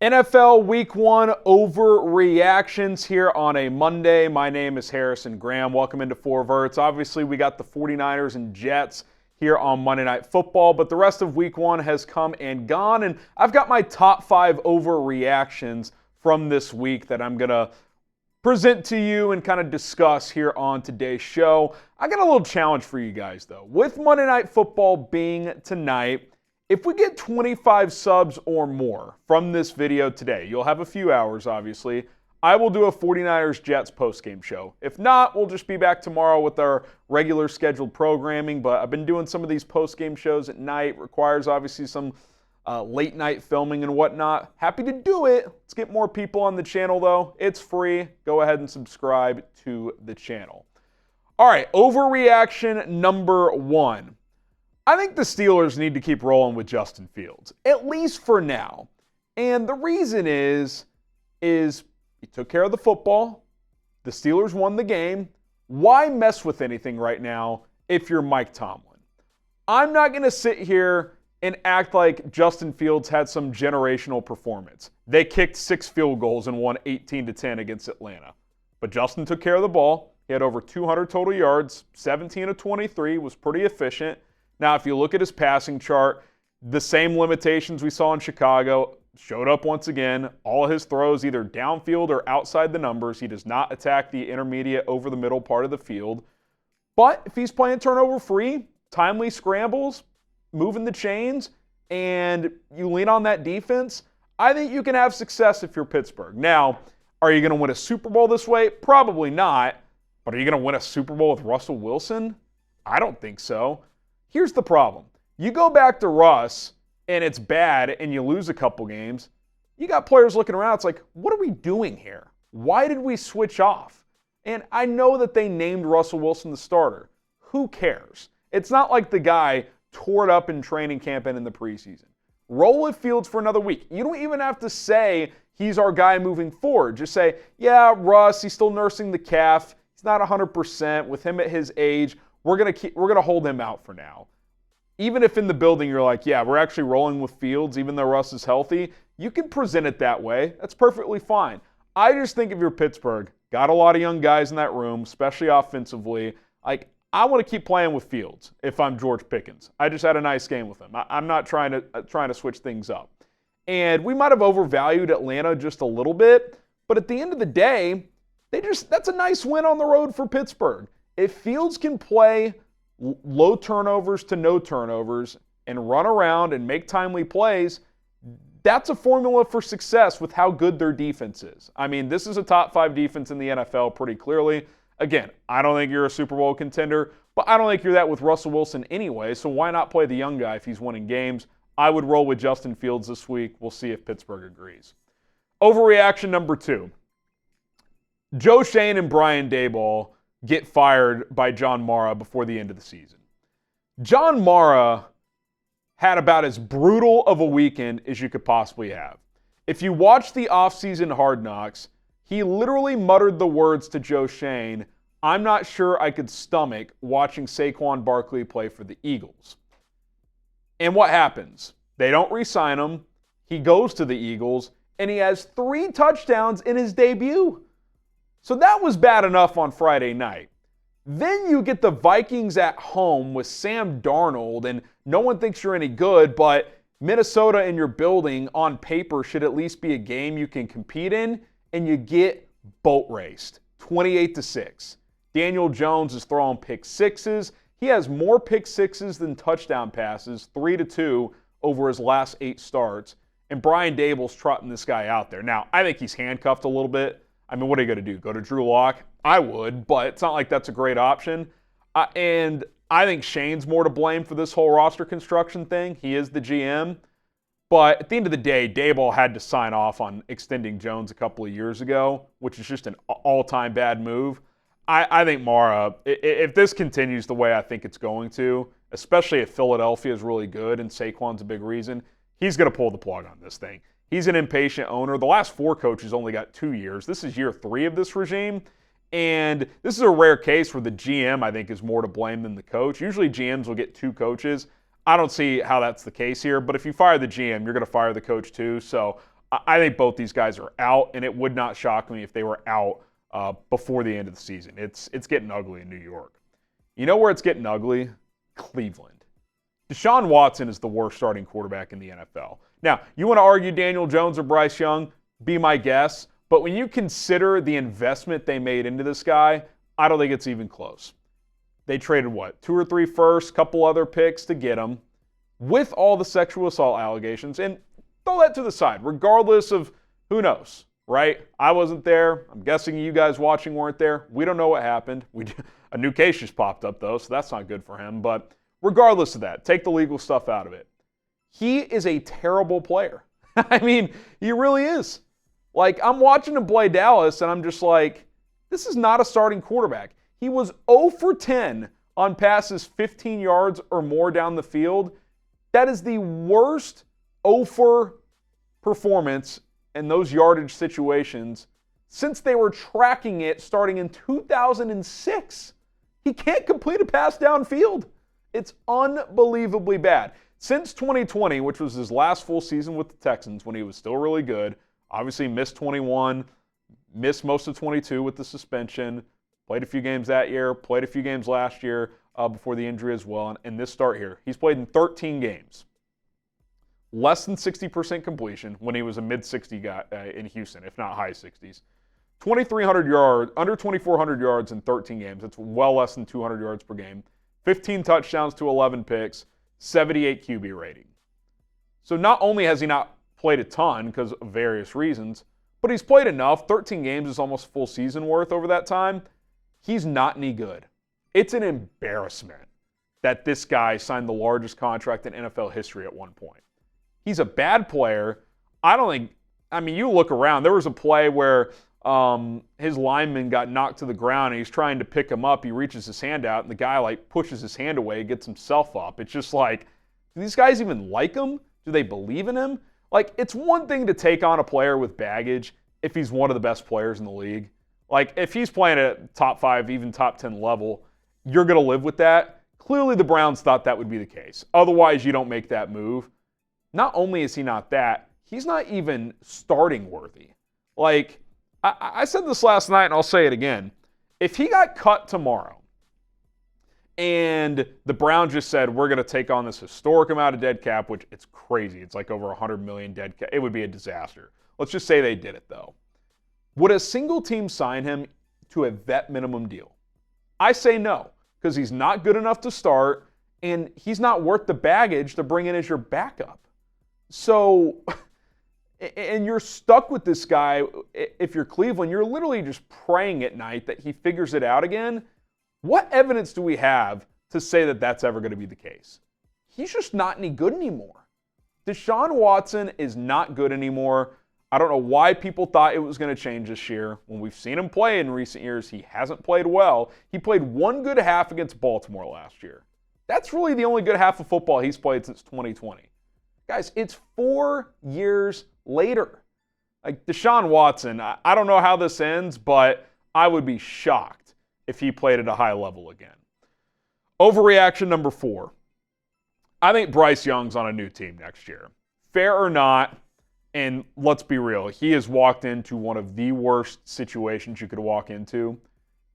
NFL Week 1 overreactions here on a Monday. My name is Harrison Graham. Welcome into Verts. Obviously, we got the 49ers and Jets here on Monday Night Football, but the rest of Week 1 has come and gone, and I've got my top 5 overreactions from this week that I'm going to present to you and kind of discuss here on today's show. I got a little challenge for you guys, though. With Monday Night Football being tonight, if we get 25 subs or more from this video today, you'll have a few hours, obviously, I will do a 49ers Jets postgame show. If not, we'll just be back tomorrow with our regular scheduled programming, but I've been doing some of these postgame shows at night. Requires, obviously, some late night filming and whatnot. Happy to do it. Let's get more people on the channel, though. It's free. Go ahead and subscribe to the channel. All right, overreaction number 1. I think the Steelers need to keep rolling with Justin Fields, at least for now. And the reason is he took care of the football. The Steelers won the game. Why mess with anything right now if you're Mike Tomlin? I'm not going to sit here and act like Justin Fields had some generational performance. They kicked 6 field goals and won 18-10 against Atlanta. But Justin took care of the ball. He had over 200 total yards, 17 of 23, was pretty efficient. Now, if you look at his passing chart, the same limitations we saw in Chicago showed up once again. All his throws either downfield or outside the numbers. He does not attack the intermediate over the middle part of the field. But if he's playing turnover-free, timely scrambles, moving the chains, and you lean on that defense, I think you can have success if you're Pittsburgh. Now, are you going to win a Super Bowl this way? Probably not. But are you going to win a Super Bowl with Russell Wilson? I don't think so. Here's the problem. You go back to Russ, and it's bad, and you lose a couple games. You got players looking around. It's like, what are we doing here? Why did we switch off? And I know that they named Russell Wilson the starter. Who cares? It's not like the guy tore it up in training camp and in the preseason. Roll with Fields for another week. You don't even have to say he's our guy moving forward. Just say, yeah, Russ, he's still nursing the calf. He's not 100%. With him at his age, we're gonna hold him out for now. Even if in the building you're like, yeah, we're actually rolling with Fields, even though Russ is healthy, you can present it that way. That's perfectly fine. I just think if you're Pittsburgh, got a lot of young guys in that room, especially offensively, like, I want to keep playing with Fields if I'm George Pickens. I just had a nice game with him. I'm not trying to switch things up. And we might have overvalued Atlanta just a little bit, but at the end of the day, that's a nice win on the road for Pittsburgh. If Fields can play low turnovers to no turnovers and run around and make timely plays, that's a formula for success with how good their defense is. I mean, this is a top 5 defense in the NFL pretty clearly. Again, I don't think you're a Super Bowl contender, but I don't think you're that with Russell Wilson anyway, so why not play the young guy if he's winning games? I would roll with Justin Fields this week. We'll see if Pittsburgh agrees. Overreaction number 2. Joe Schoen and Brian Daboll get fired by John Mara before the end of the season. John Mara had about as brutal of a weekend as you could possibly have. If you watch the offseason Hard Knocks, he literally muttered the words to Joe Schoen, "I'm not sure I could stomach watching Saquon Barkley play for the Eagles." And what happens? They don't re-sign him. He goes to the Eagles, and he has 3 touchdowns in his debut. So that was bad enough on Friday night. Then you get the Vikings at home with Sam Darnold, and no one thinks you're any good, but Minnesota in your building on paper should at least be a game you can compete in, and you get boat raced, 28-6. Daniel Jones is throwing pick sixes. He has more pick sixes than touchdown passes, 3-2 over his last 8 starts, and Brian Daboll's trotting this guy out there. Now, I think he's handcuffed a little bit. I mean, what are you going to do? Go to Drew Lock? I would, but it's not like that's a great option. And I think Shane's more to blame for this whole roster construction thing. He is the GM. But at the end of the day, Daboll had to sign off on extending Jones a couple of years ago, which is just an all-time bad move. I think Mara, if this continues the way I think it's going to, especially if Philadelphia is really good and Saquon's a big reason, he's going to pull the plug on this thing. He's an impatient owner. The last 4 coaches only got 2 years. This is year 3 of this regime. And this is a rare case where the GM, I think, is more to blame than the coach. Usually GMs will get 2 coaches. I don't see how that's the case here. But if you fire the GM, you're going to fire the coach too. So I think both these guys are out, and it would not shock me if they were out before the end of the season. It's getting ugly in New York. You know where it's getting ugly? Cleveland. Deshaun Watson is the worst starting quarterback in the NFL. Now, you want to argue Daniel Jones or Bryce Young? Be my guess. But when you consider the investment they made into this guy, I don't think it's even close. They traded, 2 or 3 firsts, couple other picks to get him, with all the sexual assault allegations. And throw that to the side, regardless of who knows, right? I wasn't there. I'm guessing you guys watching weren't there. We don't know what happened. A new case just popped up, though, so that's not good for him. But regardless of that, take the legal stuff out of it. He is a terrible player. I mean, he really is. Like, I'm watching him play Dallas, and I'm just like, this is not a starting quarterback. He was 0 for 10 on passes 15 yards or more down the field. That is the worst 0 for performance in those yardage situations since they were tracking it starting in 2006. He can't complete a pass downfield. It's unbelievably bad. Since 2020, which was his last full season with the Texans when he was still really good, obviously missed 21, missed most of 22 with the suspension, played a few games that year, played a few games last year before the injury as well, and this start here. He's played in 13 games. Less than 60% completion when he was a mid-60 guy in Houston, if not high 60s. 2,300 yards, under 2,400 yards in 13 games. That's well less than 200 yards per game. 15 touchdowns to 11 picks, 78 QB rating. So not only has he not played a ton because of various reasons, but he's played enough. 13 games is almost full season worth over that time. He's not any good. It's an embarrassment that this guy signed the largest contract in NFL history at one point. He's a bad player. You look around. There was a play where his lineman got knocked to the ground and he's trying to pick him up. He reaches his hand out and the guy pushes his hand away, gets himself up. It's just like, do these guys even like him? Do they believe in him? It's one thing to take on a player with baggage if he's one of the best players in the league. If he's playing at top 5, even top 10 level, you're going to live with that. Clearly the Browns thought that would be the case. Otherwise, you don't make that move. Not only is he not that, he's not even starting worthy. I said this last night and I'll say it again. If he got cut tomorrow and the Browns just said, we're going to take on this historic amount of dead cap, which it's crazy. It's over 100 million dead cap. It would be a disaster. Let's just say they did it though. Would a single team sign him to a vet minimum deal? I say no, because he's not good enough to start and he's not worth the baggage to bring in as your backup. So, and you're stuck with this guy. If you're Cleveland, you're literally just praying at night that he figures it out again. What evidence do we have to say that that's ever going to be the case? He's just not any good anymore. Deshaun Watson is not good anymore. I don't know why people thought it was going to change this year. When we've seen him play in recent years, he hasn't played well. He played one good half against Baltimore last year. That's really the only good half of football he's played since 2020. Guys, it's 4 years later. Deshaun Watson, I don't know how this ends, but I would be shocked if he played at a high level again. Overreaction number 4. I think Bryce Young's on a new team next year. Fair or not, and let's be real, he has walked into one of the worst situations you could walk into.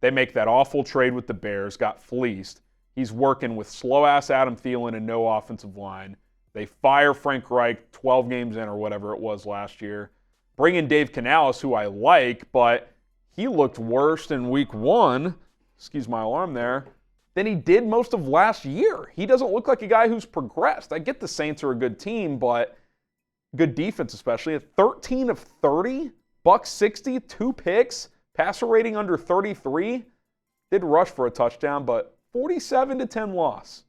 They make that awful trade with the Bears, got fleeced. He's working with slow-ass Adam Thielen and no offensive line. They fire Frank Reich 12 games in or whatever it was last year. Bring in Dave Canales, who I like, but he looked worse in week 1, excuse my alarm there, than he did most of last year. He doesn't look like a guy who's progressed. I get the Saints are a good team, but good defense especially. At 13 of 30, buck 60, 2 picks, passer rating under 33. Did rush for a touchdown, but 47-10 loss.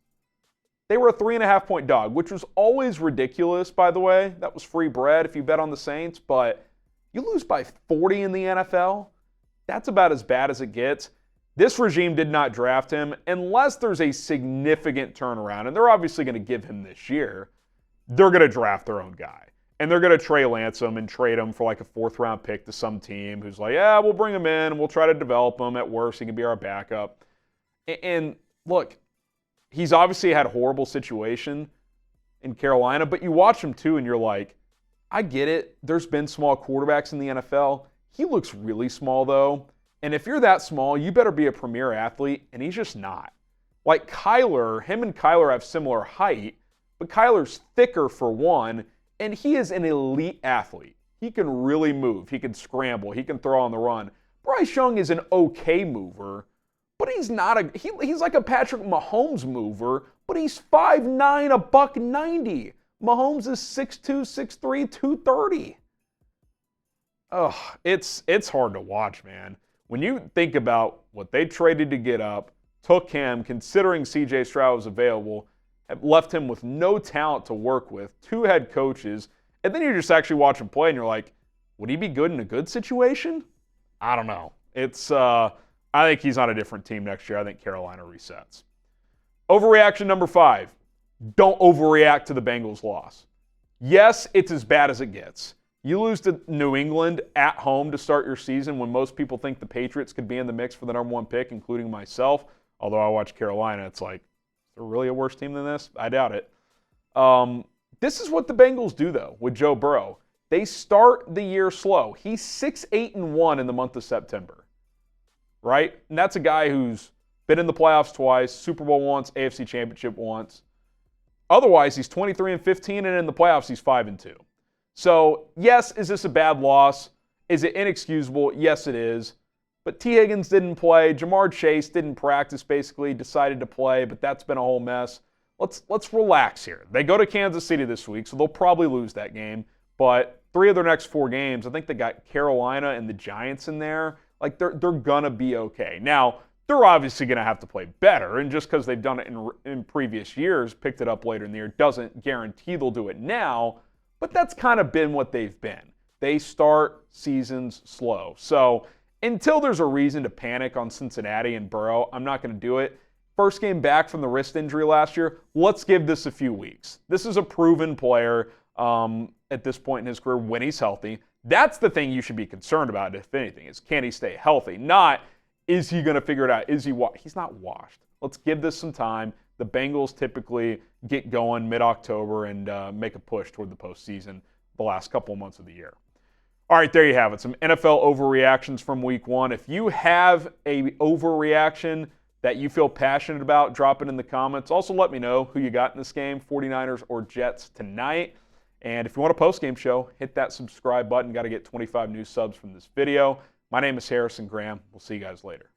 They were a 3.5-point dog, which was always ridiculous, by the way. That was free bread if you bet on the Saints, but you lose by 40 in the NFL. That's about as bad as it gets. This regime did not draft him unless there's a significant turnaround, and they're obviously going to give him this year. They're going to draft their own guy, and they're going to Trey Lance him and trade him for a 4th-round pick to some team who's yeah, we'll bring him in, and we'll try to develop him. At worst, he can be our backup. And look, he's obviously had a horrible situation in Carolina, but you watch him too and you're like, I get it. There's been small quarterbacks in the NFL. He looks really small, though. And if you're that small, you better be a premier athlete, and he's just not. Like Kyler, him and Kyler have similar height, but Kyler's thicker for one, and he is an elite athlete. He can really move. He can scramble. He can throw on the run. Bryce Young is an okay mover, but he's not he's like a Patrick Mahomes mover, but he's 5'9", a buck 90. Mahomes is 6'2", 6'3", 230. Ugh, it's hard to watch, man. When you think about what they traded to get up, took him, considering C.J. Stroud was available, have left him with no talent to work with, 2 head coaches, and then you just actually watch him play and you're like, would he be good in a good situation? I don't know. I think he's on a different team next year. I think Carolina resets. Overreaction number 5. Don't overreact to the Bengals loss. Yes, it's as bad as it gets. You lose to New England at home to start your season when most people think the Patriots could be in the mix for the number 1 pick, including myself. Although I watch Carolina, it's like, is there really a worse team than this? I doubt it. This is what the Bengals do, though, with Joe Burrow. They start the year slow. He's 6-8-1 in the month of September, right? And that's a guy who's been in the playoffs twice, Super Bowl once, AFC Championship once. Otherwise, he's 23-15, and in the playoffs, he's 5-2. So, yes, is this a bad loss? Is it inexcusable? Yes, it is. But T. Higgins didn't play. Jamar Chase didn't practice, basically, decided to play, but that's been a whole mess. Let's relax here. They go to Kansas City this week, so they'll probably lose that game. But 3 of their next 4 games, I think they got Carolina and the Giants in there. Like, they're going to be okay. Now, they're obviously going to have to play better, and just because they've done it in previous years, picked it up later in the year, doesn't guarantee they'll do it now. But that's kind of been what they've been. They start seasons slow. So until there's a reason to panic on Cincinnati and Burrow, I'm not going to do it. First game back from the wrist injury last year, let's give this a few weeks. This is a proven player at this point in his career when he's healthy. That's the thing you should be concerned about, if anything, is can he stay healthy? Not, is he going to figure it out? Is he He's not washed. Let's give this some time. The Bengals typically get going mid-October and make a push toward the postseason the last couple of months of the year. All right, there you have it. Some NFL overreactions from Week 1. If you have a overreaction that you feel passionate about, drop it in the comments. Also, let me know who you got in this game, 49ers or Jets tonight. And if you want a post-game show, hit that subscribe button. Got to get 25 new subs from this video. My name is Harrison Graham. We'll see you guys later.